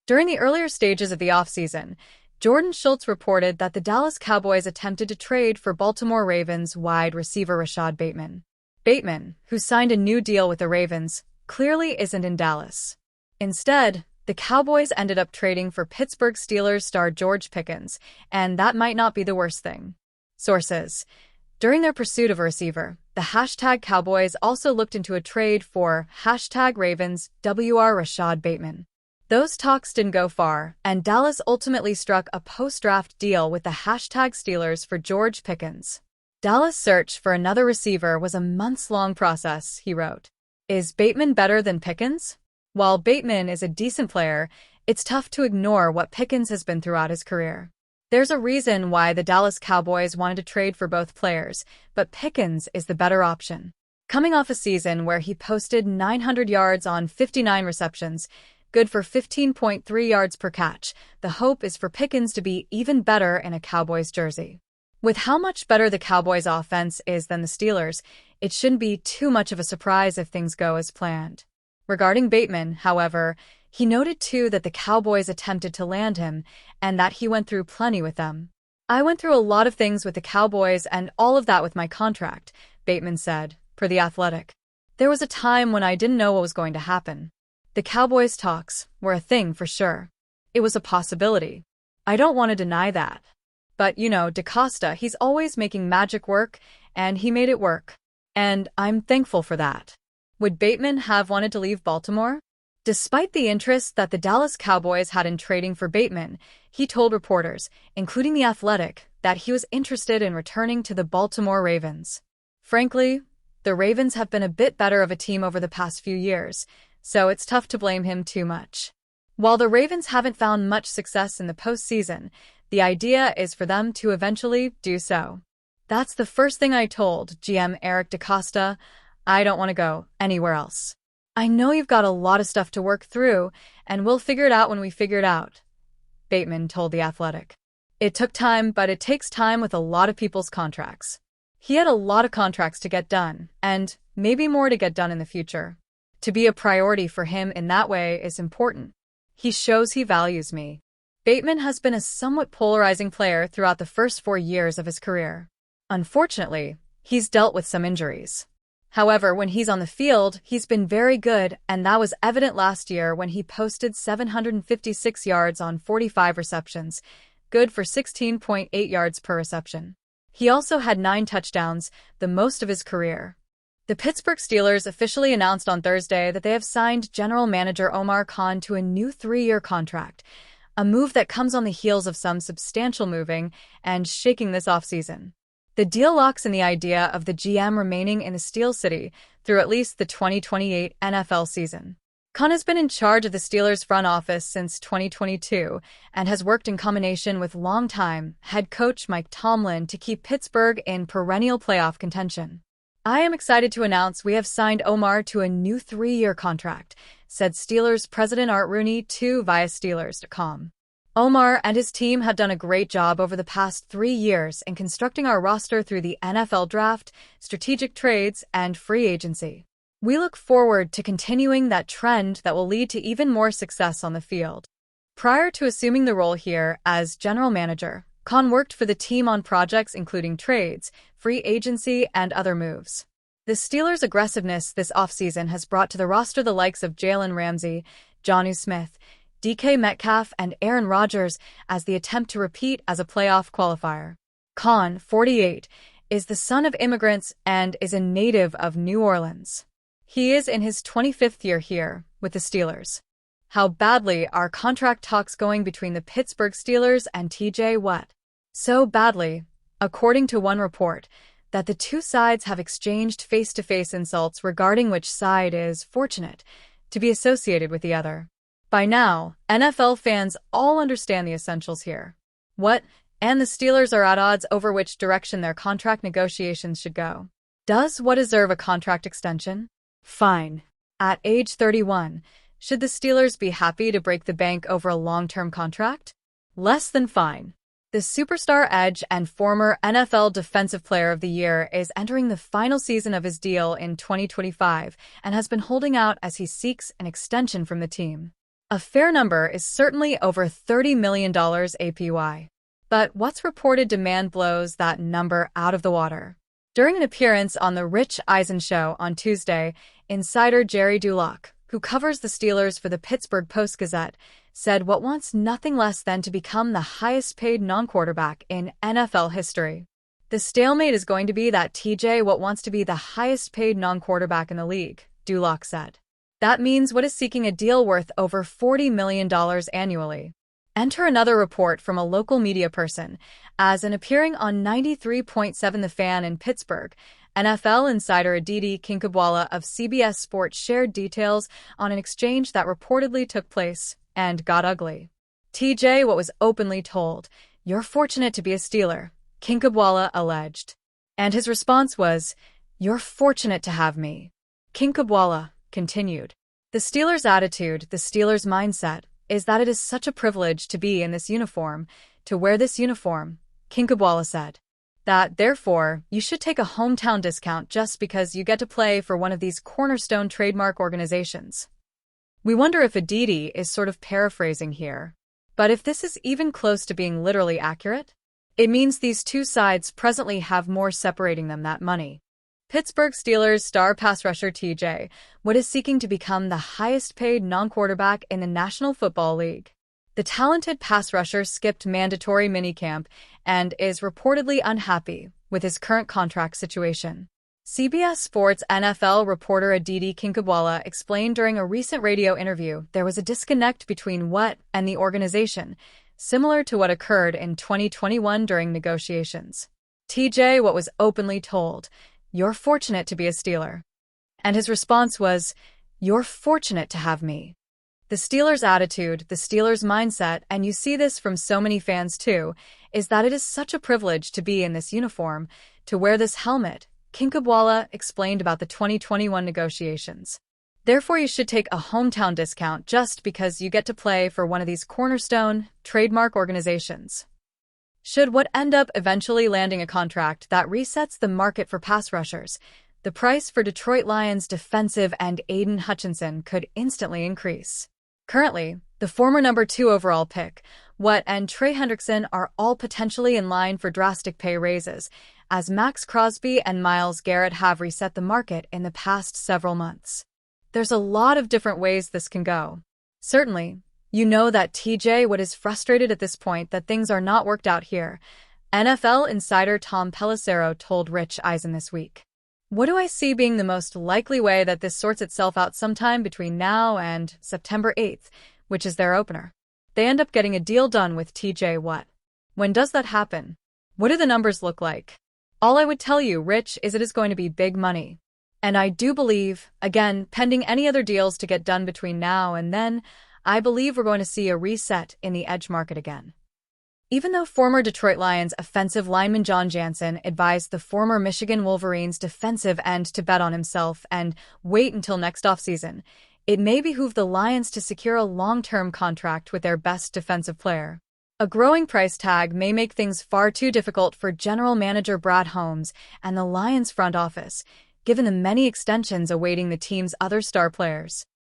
During the earlier stages of the offseason, Jordan Schultz reported that the Dallas Cowboys attempted to trade for Baltimore Ravens wide receiver Rashad Bateman. Bateman, who signed a new deal with the Ravens, clearly isn't in Dallas. Instead, the Cowboys ended up trading for Pittsburgh Steelers star George Pickens, and that might not be the worst thing. Sources: during their pursuit of a receiver, the #Cowboys also looked into a trade for #Ravens WR Rashad Bateman. Those talks didn't go far, and Dallas ultimately struck a post-draft deal with the #Steelers for George Pickens. Dallas' search for another receiver was a months-long process, he wrote. Is Bateman better than Pickens? While Bateman is a decent player, it's tough to ignore what Pickens has been throughout his career. There's a reason why the Dallas Cowboys wanted to trade for both players, but Pickens is the better option. Coming off a season where he posted 900 yards on 59 receptions, good for 15.3 yards per catch, the hope is for Pickens to be even better in a Cowboys jersey. With how much better the Cowboys' offense is than the Steelers, it shouldn't be too much of a surprise if things go as planned. Regarding Bateman, however, he noted too that the Cowboys attempted to land him and that he went through plenty with them. I went through a lot of things with the Cowboys and all of that with my contract, Bateman said, per The Athletic. There was a time when I didn't know what was going to happen. The Cowboys' talks were a thing for sure. It was a possibility. I don't want to deny that. But, DaCosta, he's always making magic work, and he made it work. And I'm thankful for that. Would Bateman have wanted to leave Baltimore? Despite the interest that the Dallas Cowboys had in trading for Bateman, he told reporters, including The Athletic, that he was interested in returning to the Baltimore Ravens. Frankly, the Ravens have been a bit better of a team over the past few years, so it's tough to blame him too much. While the Ravens haven't found much success in the postseason, the idea is for them to eventually do so. That's the first thing I told GM Eric DaCosta. I don't want to go anywhere else. I know you've got a lot of stuff to work through, and we'll figure it out when we figure it out, Bateman told The Athletic. It took time, but it takes time with a lot of people's contracts. He had a lot of contracts to get done, and maybe more to get done in the future. To be a priority for him in that way is important. He shows he values me. Bateman has been a somewhat polarizing player throughout the first 4 years of his career. Unfortunately, he's dealt with some injuries. However, when he's on the field, he's been very good, and that was evident last year when he posted 756 yards on 45 receptions, good for 16.8 yards per reception. He also had 9 touchdowns, the most of his career. The Pittsburgh Steelers officially announced on Thursday that they have signed general manager Omar Khan to a new 3-year contract, a move that comes on the heels of some substantial moving and shaking this offseason. The deal locks in the idea of the GM remaining in the Steel City through at least the 2028 NFL season. Khan has been in charge of the Steelers' front office since 2022 and has worked in combination with longtime head coach Mike Tomlin to keep Pittsburgh in perennial playoff contention. I am excited to announce we have signed Omar to a new 3-year contract, said Steelers president Art Rooney via Steelers.com. Omar and his team have done a great job over the past 3 years in constructing our roster through the NFL draft, strategic trades, and free agency. We look forward to continuing that trend that will lead to even more success on the field. Prior to assuming the role here as general manager, Khan worked for the team on projects including trades, free agency, and other moves. The Steelers' aggressiveness this offseason has brought to the roster the likes of Jalen Ramsey, Jonnu Smith, DK Metcalf, and Aaron Rodgers as the attempt to repeat as a playoff qualifier. Khan, 48, is the son of immigrants and is a native of New Orleans. He is in his 25th year here with the Steelers. How badly are contract talks going between the Pittsburgh Steelers and TJ Watt? So badly, according to one report, that the two sides have exchanged face-to-face insults regarding which side is fortunate to be associated with the other. By now, NFL fans all understand the essentials here. Watt and the Steelers are at odds over which direction their contract negotiations should go. Does Watt deserve a contract extension? Fine. At age 31, should the Steelers be happy to break the bank over a long-term contract? Less than fine. The superstar edge and former NFL Defensive Player of the Year is entering the final season of his deal in 2025 and has been holding out as he seeks an extension from the team. A fair number is certainly over $30 million APY. But what's reported demand blows that number out of the water. During an appearance on The Rich Eisen Show on Tuesday, insider Gerry Dulac, who covers the Steelers for the Pittsburgh Post-Gazette, said what wants nothing less than to become the highest-paid non-quarterback in NFL history. The stalemate is going to be that TJ Watt wants to be the highest-paid non-quarterback in the league, Dulac said. That means Watt is seeking a deal worth over $40 million annually. Enter another report from a local media person, as in appearing on 93.7 The Fan in Pittsburgh, NFL insider Aditi Kinkhabwala of CBS Sports shared details on an exchange that reportedly took place and got ugly. TJ Watt was openly told, "You're fortunate to be a Steeler," Kinkhabwala alleged. And his response was, "You're fortunate to have me." Kinkhabwala continued, "The Steelers' attitude, the Steelers' mindset, is that it is such a privilege to be in this uniform, to wear this uniform," Kinkhabwala said. That, therefore, you should take a hometown discount just because you get to play for one of these cornerstone trademark organizations. We wonder if Aditi is sort of paraphrasing here. But if this is even close to being literally accurate, it means these two sides presently have more separating them than money. Pittsburgh Steelers star pass rusher TJ Watt is seeking to become the highest-paid non-quarterback in the National Football League. The talented pass rusher skipped mandatory minicamp and is reportedly unhappy with his current contract situation. CBS Sports NFL reporter Aditi Kinkhabwala explained during a recent radio interview there was a disconnect between Watt and the organization, similar to what occurred in 2021 during negotiations. TJ Watt was openly told, "You're fortunate to be a Steeler." And his response was, "You're fortunate to have me." The Steelers' attitude, the Steelers' mindset, and you see this from so many fans too, is that it is such a privilege to be in this uniform, to wear this helmet, Kinkhabwala explained about the 2021 negotiations. Therefore, you should take a hometown discount just because you get to play for one of these cornerstone, trademark organizations. Should Watt end up eventually landing a contract that resets the market for pass rushers, the price for Detroit Lions defensive end Aiden Hutchinson could instantly increase. Currently, the former number 2 overall pick, Watt and Trey Hendrickson are all potentially in line for drastic pay raises, as Max Crosby and Myles Garrett have reset the market in the past several months. There's a lot of different ways this can go. Certainly, you know that TJ Watt is frustrated at this point that things are not worked out here, NFL insider Tom Pelissero told Rich Eisen this week. "What do I see being the most likely way that this sorts itself out sometime between now and September 8th, which is their opener? They end up getting a deal done with TJ Watt. When does that happen? What do the numbers look like? All I would tell you, Rich, is it is going to be big money. And I do believe, again, pending any other deals to get done between now and then, I believe we're going to see a reset in the edge market again." Even though former Detroit Lions offensive lineman John Jansen advised the former Michigan Wolverines defensive end to bet on himself and wait until next offseason, it may behoove the Lions to secure a long-term contract with their best defensive player. A growing price tag may make things far too difficult for general manager Brad Holmes and the Lions front office, given the many extensions awaiting the team's other star players.